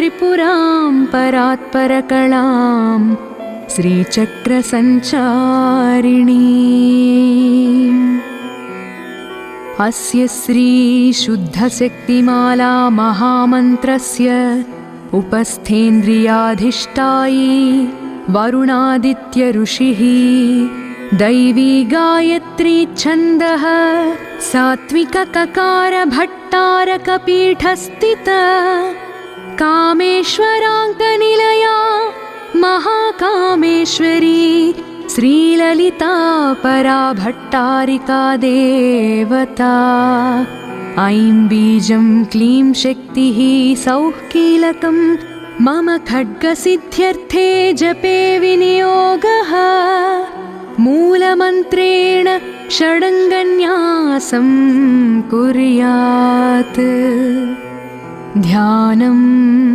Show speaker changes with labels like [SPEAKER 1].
[SPEAKER 1] त्रिपुरां परात्परकलां श्रीचक्रसञ्चारिणी। अस्य श्रीशुद्धशक्तिमाला महामन्त्रस्य उपस्थेन्द्रियाधिष्ठायी वरुणादित्य ऋषिः। दैवी गायत्री छन्दः सात्विक ककार भट्टारकपीठस्थिता। कामेश्वराङ्कनिलया महाकामेश्वरी श्रीललिता परा भट्टारिका देवता। ऐं बीजं क्लीं शक्तिः सौः कीलकं मम खड्गसिद्ध्यर्थे जपे विनियोगः। मूलमन्त्रेण षडङ्गन्यासं कुर्यात् ध्यानम्।